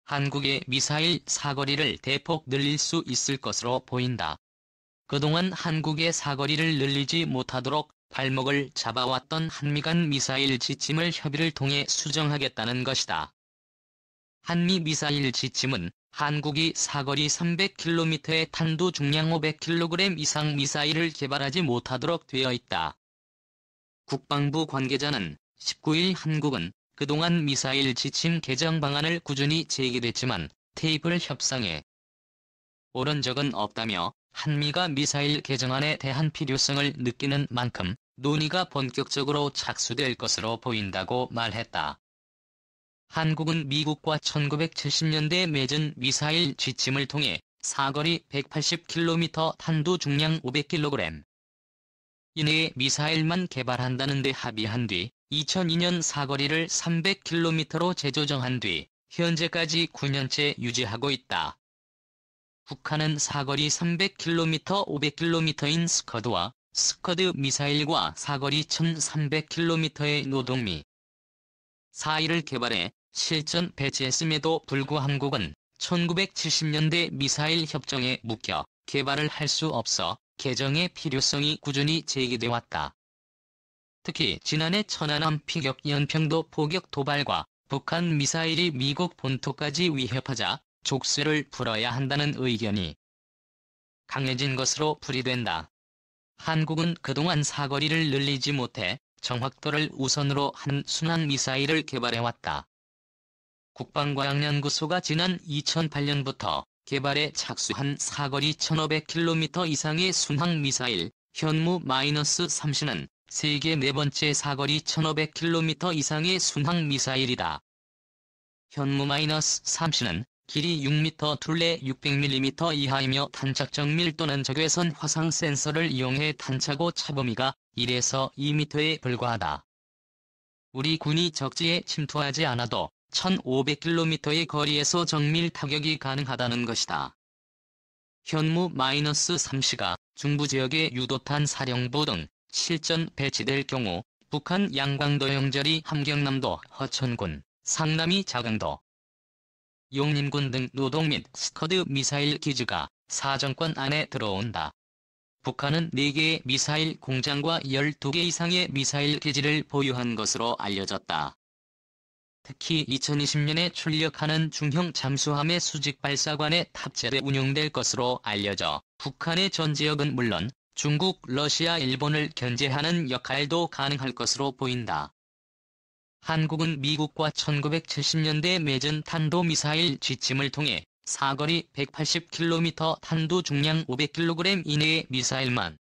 한국의 미사일 사거리를 대폭 늘릴 수 있을 것으로 보인다. 그동안 한국의 사거리를 늘리지 못하도록 발목을 잡아왔던 한미 간 미사일 지침을 협의를 통해 수정하겠다는 것이다. 한미 미사일 지침은 한국이 사거리 300km의 탄도 중량 500kg 이상 미사일을 개발하지 못하도록 되어 있다. 국방부 관계자는 19일 한국은 그동안 미사일 지침 개정 방안을 꾸준히 제기했지만 테이블 협상에 오른 적은 없다며 한미가 미사일 개정안에 대한 필요성을 느끼는 만큼 논의가 본격적으로 착수될 것으로 보인다고 말했다. 한국은 미국과 1970년대에 맺은 미사일 지침을 통해 사거리 180km 탄도 중량 500kg 이내의 미사일만 개발한다는 데 합의한 뒤 2002년 사거리를 300km로 재조정한 뒤 현재까지 9년째 유지하고 있다. 북한은 사거리 300km, 500km인 스커드와 스커드 미사일과 사거리 1300km의 노동미 사일을 개발해 실전 배치했음에도 불구하고 한국은 1970년대 미사일 협정에 묶여 개발을 할 수 없어 개정의 필요성이 꾸준히 제기돼 왔다. 특히 지난해 천안함 피격 연평도 포격 도발과 북한 미사일이 미국 본토까지 위협하자 족쇄를 풀어야 한다는 의견이 강해진 것으로 풀이된다. 한국은 그동안 사거리를 늘리지 못해 정확도를 우선으로 한 순항미사일을 개발해왔다. 국방과학연구소가 지난 2008년부터 개발에 착수한 사거리 1500km 이상의 순항미사일 현무-3C는 세계 네 번째 사거리 1500km 이상의 순항미사일이다. 현무-3C는 길이 6m, 둘레 600mm 이하이며 탄착적 밀도는 적외선 화상 센서를 이용해 탄착 오차 범위가 1에서 2m에 불과하다. 우리 군이 적지에 침투하지 않아도 1500km의 거리에서 정밀 타격이 가능하다는 것이다. 현무-3C가 중부 지역의 유도탄 사령부 등 실전 배치될 경우 북한 양광도 영절이 함경남도 허천군, 상남이 자강도, 용림군 등 노동 및 스커드 미사일 기지가 사정권 안에 들어온다. 북한은 4개의 미사일 공장과 12개 이상의 미사일 기지를 보유한 것으로 알려졌다. 특히 2020년에 출력하는 중형 잠수함의 수직 발사관에 탑재돼 운용될 것으로 알려져 북한의 전 지역은 물론 중국, 러시아, 일본을 견제하는 역할도 가능할 것으로 보인다. 한국은 미국과 1970년대에 맺은 탄도미사일 지침을 통해 사거리 180km 탄도 중량 500kg 이내의 미사일만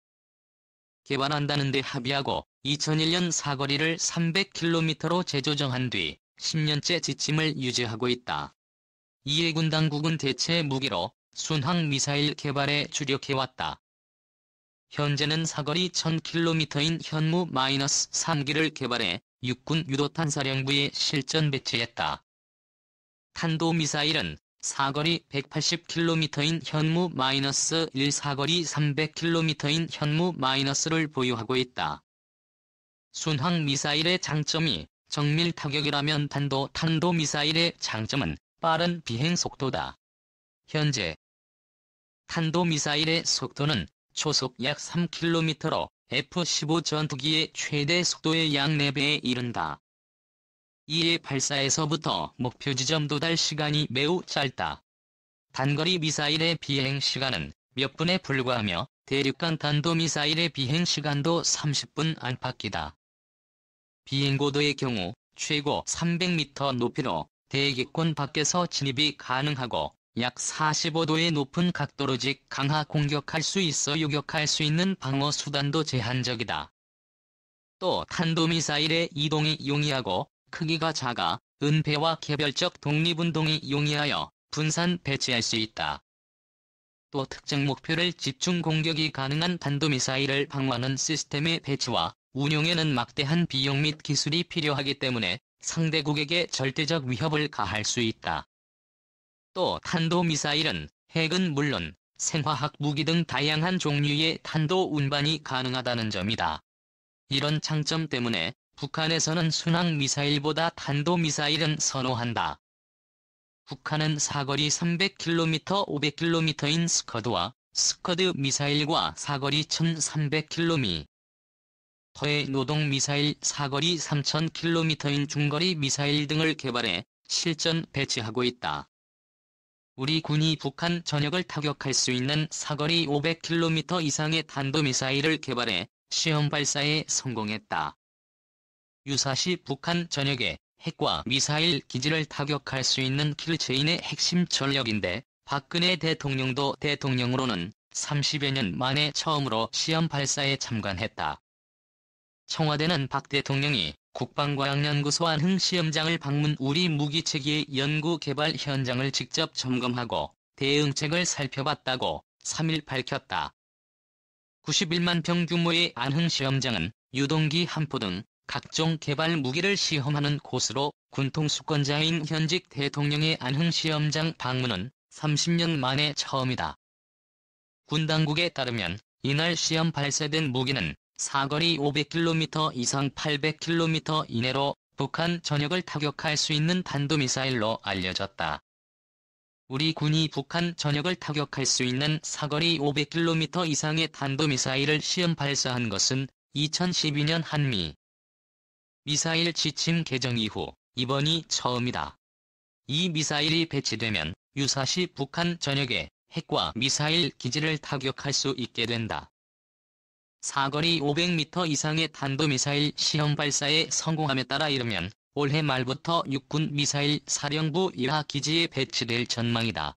개발한다는 데 합의하고 2001년 사거리를 300km로 재조정한 뒤 10년째 지침을 유지하고 있다. 이에 군 당국은 대체 무기로 순항미사일 개발에 주력해왔다. 현재는 사거리 1000km인 현무-3기를 개발해 육군 유도탄 사령부에 실전 배치했다. 탄도미사일은 사거리 180km인 현무-1 사거리 300km인 현무-를 보유하고 있다. 순항미사일의 장점이 정밀 타격이라면 탄도미사일의 장점은 빠른 비행 속도다. 현재 탄도미사일의 속도는 초속 약 3km로 F-15 전투기의 최대 속도의 약 4배에 이른다. 이에 발사에서부터 목표 지점 도달 시간이 매우 짧다. 단거리 미사일의 비행 시간은 몇 분에 불과하며 대륙간 탄도미사일의 비행 시간도 30분 안팎이다. 비행고도의 경우 최고 300m 높이로 대기권 밖에서 진입이 가능하고 약 45도의 높은 각도로 강하 공격할 수 있어 요격할 수 있는 방어 수단도 제한적이다. 또 탄도미사일의 이동이 용이하고 크기가 작아 은폐와 개별적 독립운동이 용이하여 분산 배치할 수 있다. 또 특정 목표를 집중 공격이 가능한 탄도미사일을 방어하는 시스템의 배치와 운용에는 막대한 비용 및 기술이 필요하기 때문에 상대국에게 절대적 위협을 가할 수 있다. 또 탄도미사일은 핵은 물론 생화학 무기 등 다양한 종류의 탄도 운반이 가능하다는 점이다. 이런 장점 때문에 북한에서는 순항미사일보다 탄도미사일은 선호한다. 북한은 사거리 300km, 500km인 스커드와 스커드 미사일과 사거리 1300km의 노동 미사일, 사거리 3000km인 중거리 미사일 등을 개발해 실전 배치하고 있다. 우리 군이 북한 전역을 타격할 수 있는 사거리 500km 이상의 탄도미사일을 개발해 시험 발사에 성공했다. 유사시 북한 전역에 핵과 미사일 기지를 타격할 수 있는 킬체인의 핵심 전력인데, 박근혜 대통령도 대통령으로는 30여 년 만에 처음으로 시험 발사에 참관했다. 청와대는 박 대통령이 국방과학연구소 안흥시험장을 방문 우리 무기체계의 연구개발 현장을 직접 점검하고 대응책을 살펴봤다고 3일 밝혔다. 91만 평 규모의 안흥시험장은 유동기 한포 등 각종 개발 무기를 시험하는 곳으로, 군통수권자인 현직 대통령의 안흥시험장 방문은 30년 만에 처음이다. 군 당국에 따르면 이날 시험 발사된 무기는 사거리 500km 이상 800km 이내로 북한 전역을 타격할 수 있는 탄도미사일로 알려졌다. 우리 군이 북한 전역을 타격할 수 있는 사거리 500km 이상의 탄도미사일을 시험 발사한 것은 2012년 한미 미사일 지침 개정 이후 이번이 처음이다. 이 미사일이 배치되면 유사시 북한 전역에 핵과 미사일 기지를 타격할 수 있게 된다. 사거리 500m 이상의 탄도미사일 시험 발사에 성공함에 따라 이르면 올해 말부터 육군 미사일 사령부 1하 기지에 배치될 전망이다.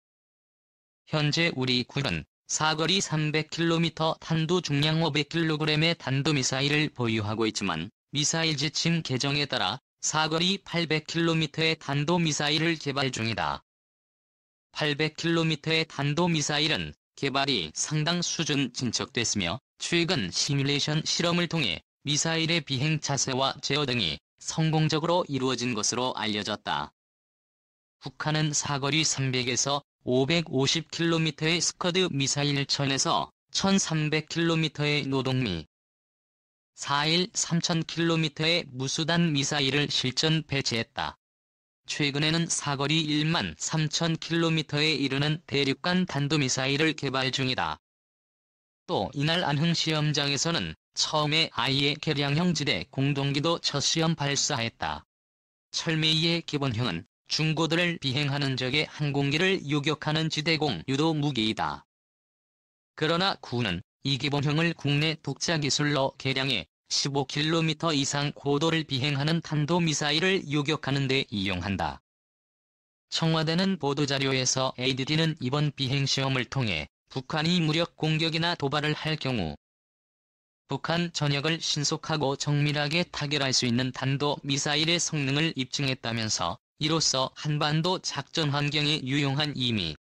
현재 우리 군은 사거리 300km, 탄도 중량 500kg의 탄도미사일을 보유하고 있지만, 미사일 지침 개정에 따라 사거리 800km의 탄도미사일을 개발 중이다. 800km의 탄도미사일은 개발이 상당 수준 진척됐으며, 최근 시뮬레이션 실험을 통해 미사일의 비행 자세와 제어 등이 성공적으로 이루어진 것으로 알려졌다. 북한은 사거리 300에서 550km의 스커드 미사일 1000에서 1300km의 노동미 4일 3000km의 무수단 미사일을 실전 배치했다. 최근에는 사거리 1만 3000km에 이르는 대륙간 탄도미사일을 개발 중이다. 또 이날 안흥시험장에서는 처음에 아이의 개량형 지대 공동기도 첫 시험 발사했다. 철메이의 기본형은 중고도를 비행하는 적에 항공기를 요격하는 지대공 유도 무기이다. 그러나 군은 이 기본형을 국내 독자 기술로 개량해 15km 이상 고도를 비행하는 탄도미사일을 요격하는 데 이용한다. 청와대는 보도자료에서 ADD는 이번 비행시험을 통해 북한이 무력 공격이나 도발을 할 경우 북한 전역을 신속하고 정밀하게 타결할 수 있는 탄도미사일의 성능을 입증했다면서, 이로써 한반도 작전 환경에 유용한 이미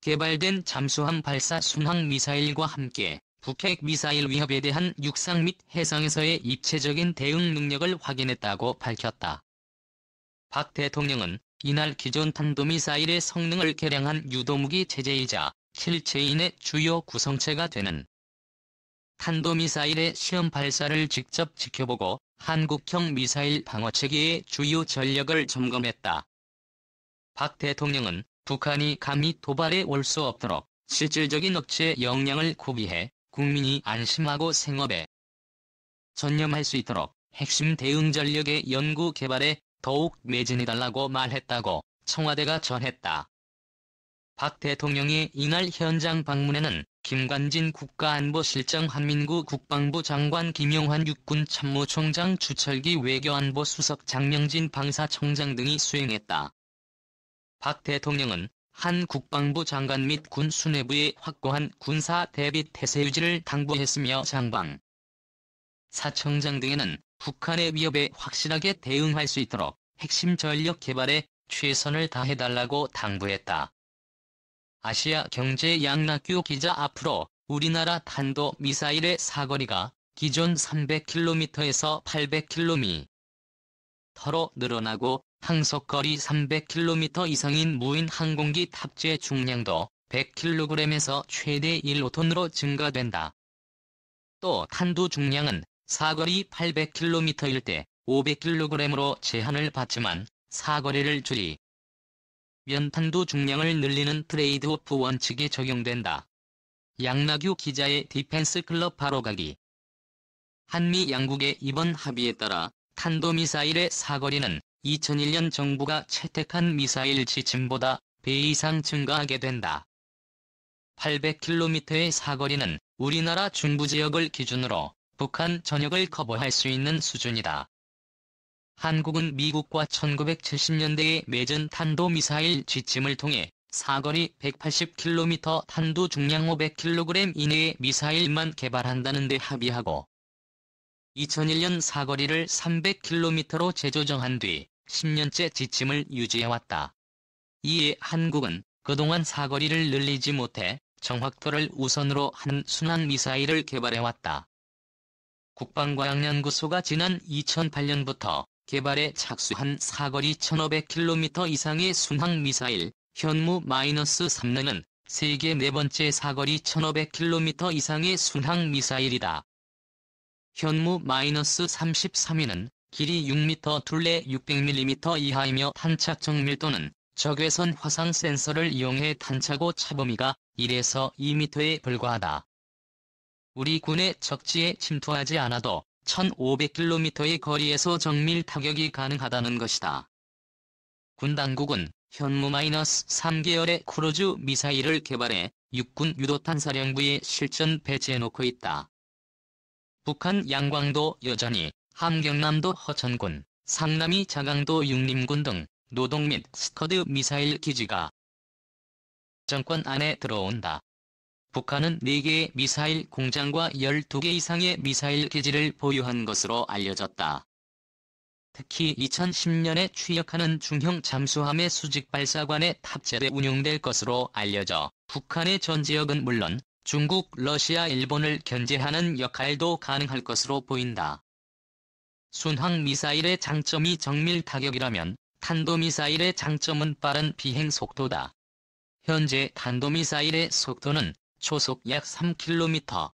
개발된 잠수함 발사 순항미사일과 함께 북핵 미사일 위협에 대한 육상 및 해상에서의 입체적인 대응 능력을 확인했다고 밝혔다. 박 대통령은 이날 기존 탄도미사일의 성능을 개량한 유도무기 체제이자 킬체인의 주요 구성체가 되는 탄도미사일의 시험 발사를 직접 지켜보고 한국형 미사일 방어체계의 주요 전력을 점검했다. 박 대통령은 북한이 감히 도발에 올 수 없도록 실질적인 억제 역량을 구비해 국민이 안심하고 생업에 전념할 수 있도록 핵심 대응 전력의 연구 개발에 더욱 매진해달라고 말했다고 청와대가 전했다. 박 대통령의 이날 현장 방문에는 김관진 국가안보실장, 한민구 국방부 장관, 김용환 육군 참모총장, 주철기 외교안보 수석, 장명진 방사총장 등이 수행했다. 박 대통령은 한 국방부 장관 및 군 수뇌부에 확고한 군사 대비 태세 유지를 당부했으며, 장방 사청장 등에는 북한의 위협에 확실하게 대응할 수 있도록 핵심 전력 개발에 최선을 다해달라고 당부했다. 아시아 경제 양락규 기자, 앞으로 우리나라 탄도미사일의 사거리가 기존 300km에서 800km로 늘어나고 항속거리 300km 이상인 무인 항공기 탑재 중량도 100kg에서 최대 1톤으로 증가된다. 또 탄두 중량은 사거리 800km일 때 500kg으로 제한을 받지만 사거리를 줄이 면 탄도 중량을 늘리는 트레이드오프 원칙이 적용된다. 양낙유 기자의 디펜스 클럽 바로가기. 한미 양국의 이번 합의에 따라 탄도미사일의 사거리는 2001년 정부가 채택한 미사일 지침보다 배 이상 증가하게 된다. 800km의 사거리는 우리나라 중부지역을 기준으로 북한 전역을 커버할 수 있는 수준이다. 한국은 미국과 1970년대에 맺은 탄도미사일 지침을 통해 사거리 180km 탄도 중량 500kg 이내의 미사일만 개발한다는 데 합의하고 2001년 사거리를 300km로 재조정한 뒤 10년째 지침을 유지해왔다. 이에 한국은 그동안 사거리를 늘리지 못해 정확도를 우선으로 한 순항미사일을 개발해왔다. 국방과학연구소가 지난 2008년부터 개발에 착수한 사거리 1500km 이상의 순항미사일 현무-3는 세계 네 번째 사거리 1500km 이상의 순항미사일이다. 현무-33위는 길이 6m, 둘레 600mm 이하이며 탄착 정밀도는 적외선 화상 센서를 이용해 탄착고 차범위가 1에서 2m에 불과하다. 우리 군의 적지에 침투하지 않아도 1500km의 거리에서 정밀 타격이 가능하다는 것이다. 군 당국은 현무-3계열의 크루즈 미사일을 개발해 육군 유도탄 사령부에 실전 배치해놓고 있다. 북한 양광도 여전히 함경남도 허천군, 상남이 자강도 육림군 등 노동 및 스커드 미사일 기지가 정권 안에 들어온다. 북한은 4개의 미사일 공장과 12개 이상의 미사일 기지를 보유한 것으로 알려졌다. 특히 2010년에 취역하는 중형 잠수함의 수직 발사관에 탑재돼 운용될 것으로 알려져 북한의 전 지역은 물론 중국, 러시아, 일본을 견제하는 역할도 가능할 것으로 보인다. 순항미사일의 장점이 정밀 타격이라면 탄도미사일의 장점은 빠른 비행 속도다. 현재 탄도미사일의 속도는 초속 약 3km,